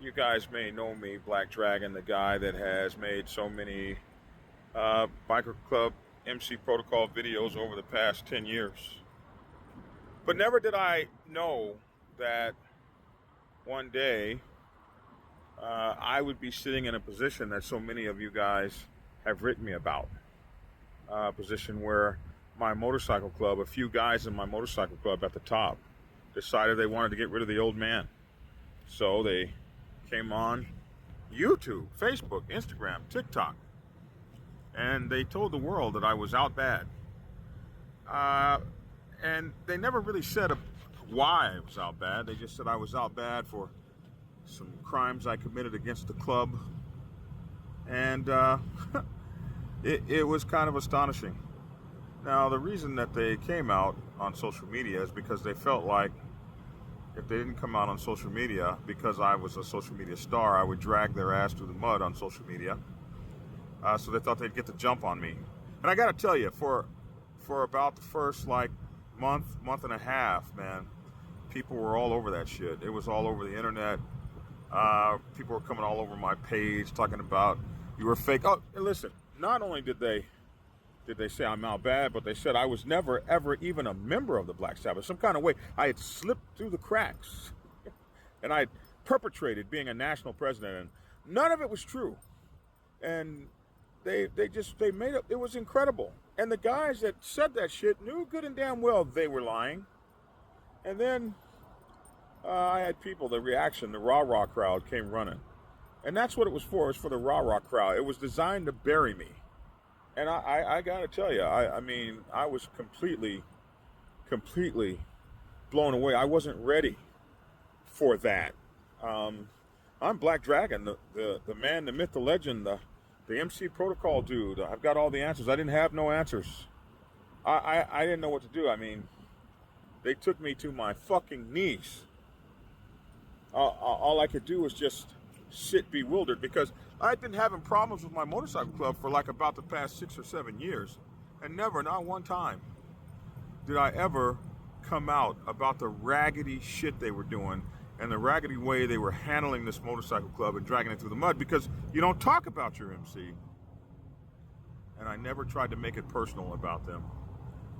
You guys may know me, Black Dragon, the guy that has made so many Biker Club MC Protocol videos over the past 10 years. But never did I know that one day I would be sitting in a position that so many of you guys have written me about. A position where my motorcycle club, a few guys in my motorcycle club at the top, decided they wanted to get rid of the old man. So they came on YouTube, Facebook, Instagram, TikTok, and they told the world that I was out bad. And they never really said why I was out bad. They just said I was out bad for some crimes I committed against the club. And it was kind of astonishing. Now, the reason that they came out on social media is because they felt like if they didn't come out on social media because I was a social media star, I would drag their ass through the mud on social media. So they thought they'd get the jump on me. And I got to tell you, for about the first month and a half, man, people were all over that shit. It was all over the internet. People were coming all over my page talking about you were fake. Oh, and listen, not only did they say I'm out bad, but they said I was never, ever even a member of the Black Sabbath. Some kind of way I had slipped through the cracks and I had perpetrated being a national president, and none of it was true. And they made up, it was incredible. And the guys that said that shit knew good and damn well they were lying. And then I had people, the reaction, the rah-rah crowd came running. And that's what it was for. It was for the rah-rah crowd. It was designed to bury me. And I got to tell you, I mean, I was completely blown away. I wasn't ready for that. I'm Black Dragon, the man, the myth, the legend, the MC Protocol dude. I've got all the answers. I didn't have no answers. I didn't know what to do. I mean, they took me to my fucking knees. All I could do was just sit bewildered because I'd been having problems with my motorcycle club for like about the past 6 or 7 years, and never, not one time, did I ever come out about the raggedy shit they were doing and the raggedy way they were handling this motorcycle club and dragging it through the mud, because you don't talk about your MC. And I never tried to make it personal about them.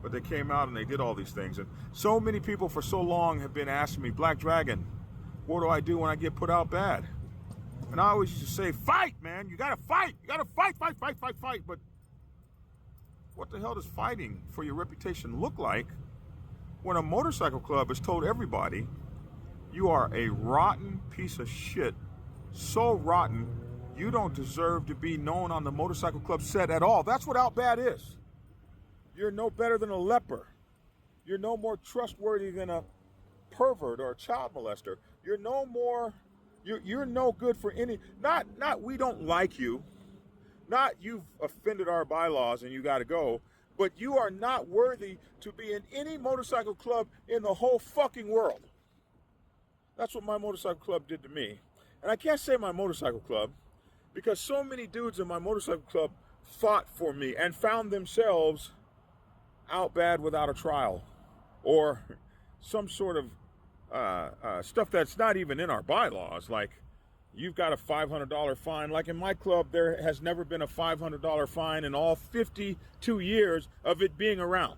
But they came out and they did all these things. And so many people for so long have been asking me, Black Dragon, what do I do when I get put out bad? And I always used to say, fight, man. You got to fight. You got to fight. But what the hell does fighting for your reputation look like when a motorcycle club has told everybody you are a rotten piece of shit, so rotten you don't deserve to be known on the motorcycle club set at all? That's what out bad is. You're no better than a leper. You're no more trustworthy than a pervert or a child molester. You're no more, you're no good for any, not we don't like you, not you've offended our bylaws and you got to go, but you are not worthy to be in any motorcycle club in the whole fucking world. That's what my motorcycle club did to me. And I can't say my motorcycle club because so many dudes in my motorcycle club fought for me and found themselves out bad without a trial or some sort of stuff that's not even in our bylaws. Like, you've got a $500 fine. Like in my club, there has never been a $500 fine in all 52 years of it being around.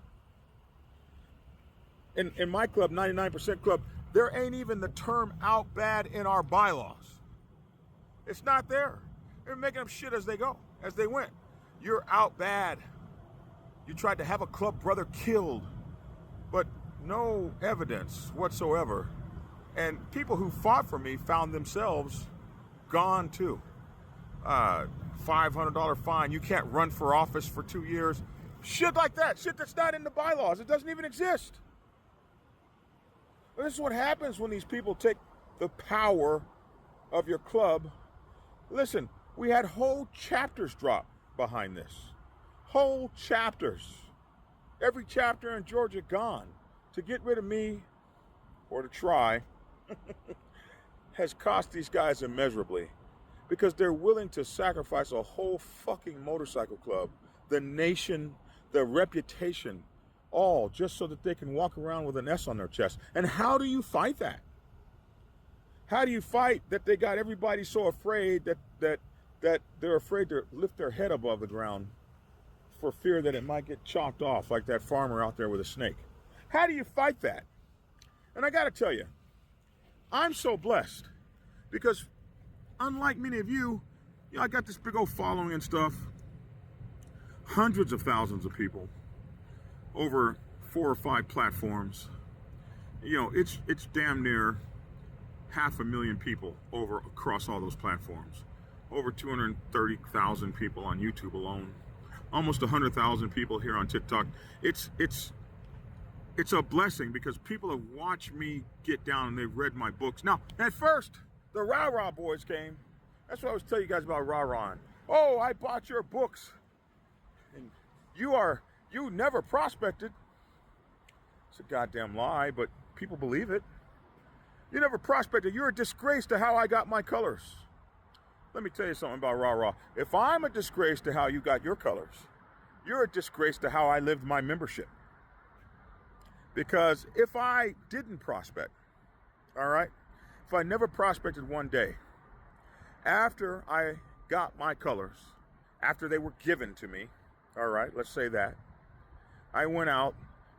In my club, 99% club, there ain't even the term out bad in our bylaws. It's not there. They're making up shit as they go, as they went. You're out bad. You tried to have a club brother killed, but no evidence whatsoever. And people who fought for me found themselves gone too. $500 fine. You can't run for office for 2 years. Shit like that. Shit that's not in the bylaws. It doesn't even exist. This is what happens when these people take the power of your club. Listen, we had whole chapters drop behind this. Whole chapters. Every chapter in Georgia gone. To get rid of me, or to try, has cost these guys immeasurably. Because they're willing to sacrifice a whole fucking motorcycle club, the nation, the reputation, all just so that they can walk around with an S on their chest. And how do you fight that? How do you fight that they got everybody so afraid that they're afraid to lift their head above the ground for fear that it might get chopped off, like that farmer out there with a snake? How do you fight that? And I got to tell you, I'm so blessed because unlike many of you, I got this big old following and stuff, hundreds of thousands of people over 4 or 5 platforms. It's damn near 500,000 people over across all those platforms. Over 230,000 people on YouTube alone. Almost 100,000 people here on TikTok. It's a blessing because people have watched me get down and they've read my books. Now, at first, the rah-rah boys came. That's what I was telling you guys about rah-rah. Oh, I bought your books. And you never prospected. It's a goddamn lie, but people believe it. You never prospected. You're a disgrace to how I got my colors. Let me tell you something about rah-rah. If I'm a disgrace to how you got your colors, you're a disgrace to how I lived my membership. Because if I didn't prospect, all right, if I never prospected one day, after I got my colors, after they were given to me, all right, let's say that, I went out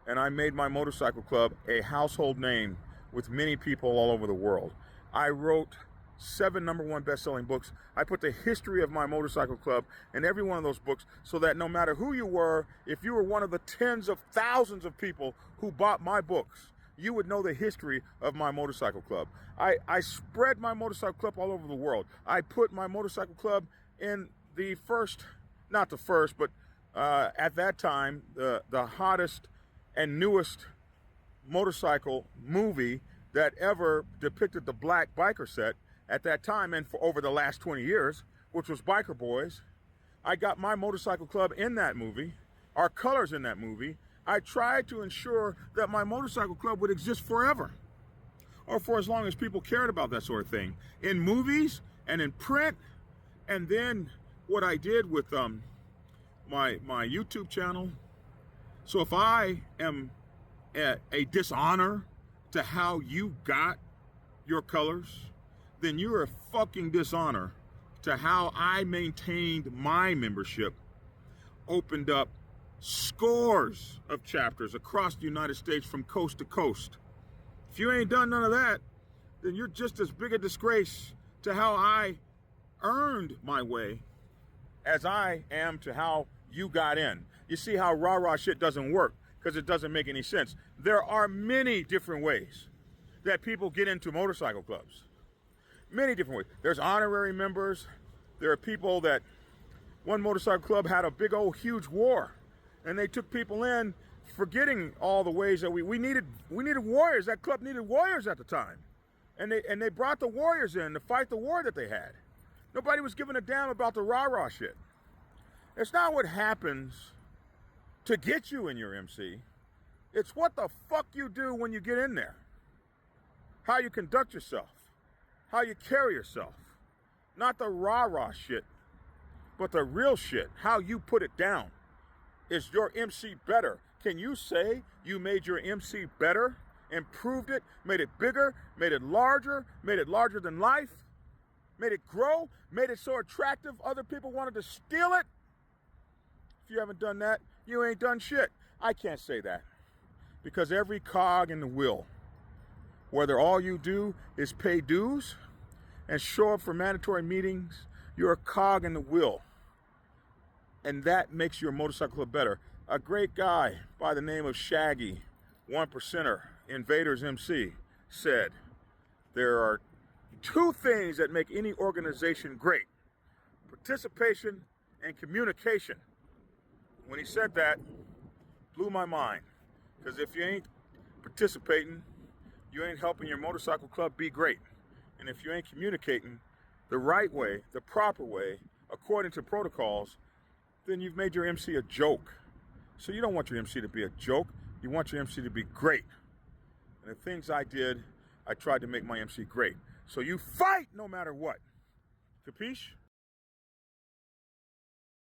and I made my motorcycle club a household name with many people all over the world. I wrote 7 #1 best-selling books. I put the history of my motorcycle club in every one of those books so that no matter who you were, if you were one of the tens of thousands of people who bought my books, you would know the history of my motorcycle club. I spread my motorcycle club all over the world. I put my motorcycle club in the first, not the first, but at that time, the hottest and newest motorcycle movie that ever depicted the black biker set at that time and for over the last 20 years, which was Biker Boys. I got my motorcycle club in that movie, our colors in that movie. I tried to ensure that my motorcycle club would exist forever, or for as long as people cared about that sort of thing, in movies and in print. And then what I did with my YouTube channel. So if I am a dishonor to how you got your colors, then you're a fucking dishonor to how I maintained my membership, opened up scores of chapters across the United States from coast to coast. If you ain't done none of that, then you're just as big a disgrace to how I earned my way as I am to how you got in. You see how rah-rah shit doesn't work because it doesn't make any sense. There are many different ways that people get into motorcycle clubs. Many different ways. There's honorary members. There are people that one motorcycle club had a big old huge war and they took people in forgetting all the ways that we needed warriors. That club needed warriors at the time. And they brought the warriors in to fight the war that they had. Nobody was giving a damn about the rah-rah shit. It's not what happens to get you in your MC. It's what the fuck you do when you get in there. How you conduct yourself. How you carry yourself. Not the rah-rah shit, but the real shit. How you put it down. Is your MC better? Can you say you made your MC better? Improved it? Made it bigger? Made it larger than life? Made it grow? Made it so attractive other people wanted to steal it? If you haven't done that, you ain't done shit. I can't say that. Because every cog in the wheel, whether all you do is pay dues and show up for mandatory meetings, you're a cog in the wheel. And that makes your motorcycle club better. A great guy by the name of Shaggy, 1%er, Invaders MC, said, there are 2 things that make any organization great: participation and communication. When he said that, blew my mind. Because if you ain't participating, you ain't helping your motorcycle club be great. And if you ain't communicating the right way, the proper way, according to protocols, then you've made your MC a joke. So you don't want your MC to be a joke. You want your MC to be great. And the things I did, I tried to make my MC great. So you fight no matter what. Capiche?